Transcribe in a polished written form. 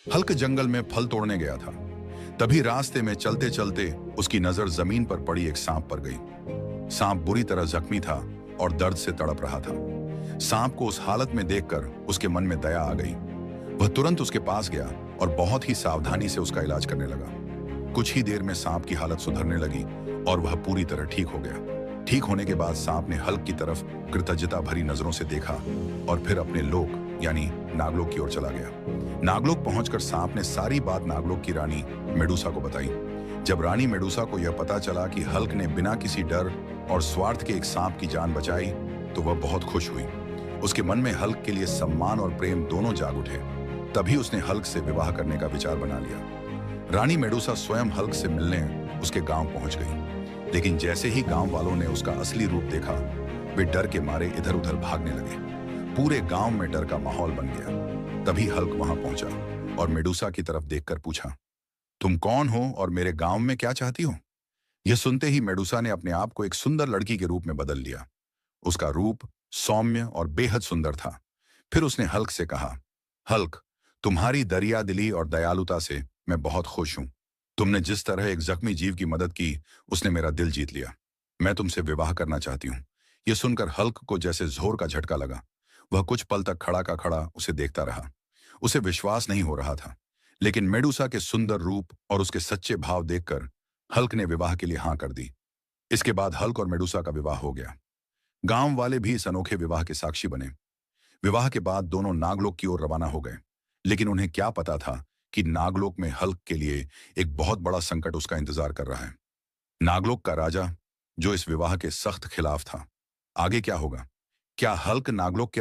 Hulk जंगल में फल तोड़ने गया था। तभी रास्ते में चलते चलते उसकी नजर जमीन पर पड़ी एक सांप पर गई। सांप बुरी तरह जख्मी था और दर्द से तड़प रहा था। सांप को उस हालत में देखकर उसके मन में दया आ गई। वह तुरंत उसके पास गया और बहुत ही सावधानी से उसका इलाज करने लगा। कुछ ही देर में सांप की हालत सुधरने लगी और वह पूरी तरह ठीक हो गया। ठीक होने के बाद सांप ने हल्क की तरफ कृतज्ञता भरी नजरों से देखा और फिर अपने लोक यानी नागलोक की ओर चला गया। नागलोक पहुंचकर सांप ने सारी बात नागलोक की रानी मेडूसा को बताई। जब रानी मेडूसा को यह पता चला कि हल्क ने बिना किसी डर और स्वार्थ के एक सांप की जान बचाई तो वह बहुत खुश हुई। उसके मन में हल्क के लिए सम्मान और प्रेम दोनों जाग उठे। तभी उसने हल्क से विवाह करने का विचार बना लिया। रानी मेडूसा स्वयं हल्क से मिलने उसके गांव पहुंच गई, लेकिन जैसे ही गांव वालों ने उसका असली रूप देखा वे डर के मारे इधर उधर भागने लगे। पूरे गांव में डर का माहौल बन गया। तभी हल्क वहां पहुंचा और मेडूसा की तरफ देखकर पूछा, तुम कौन हो और मेरे गांव में क्या चाहती हो? यह सुनते ही मेडूसा ने अपने आप को एक सुंदर लड़की के रूप में बदल लिया। उसका रूप सौम्य और बेहद सुंदर था। फिर उसने हल्क से कहा, हल्क, तुम्हारी दरिया दिली और दयालुता से मैं बहुत खुश हूं। तुमने जिस तरह एक जख्मी जीव की मदद की उसने मेरा दिल जीत लिया। मैं तुमसे विवाह करना चाहती हूँ। यह सुनकर हल्क को जैसे जोर का झटका लगा। वह कुछ पल तक खड़ा का खड़ा उसे देखता रहा। उसे विश्वास नहीं हो रहा था, लेकिन मेडूसा के सुंदर रूप और उसके सच्चे भाव देखकर हल्क ने विवाह के लिए हाँ कर दी। इसके बाद हल्क और मेडूसा का विवाह हो गया। गांव वाले भी इस अनोखे विवाह के साक्षी बने। विवाह के बाद दोनों नागलोक की ओर रवाना हो गए, लेकिन उन्हें क्या पता था कि नागलोक में हल्क के लिए एक बहुत बड़ा संकट उसका इंतजार कर रहा है। नागलोक का राजा, जो इस विवाह के सख्त खिलाफ था। आगे क्या होगा? क्या हल्क नागलोक के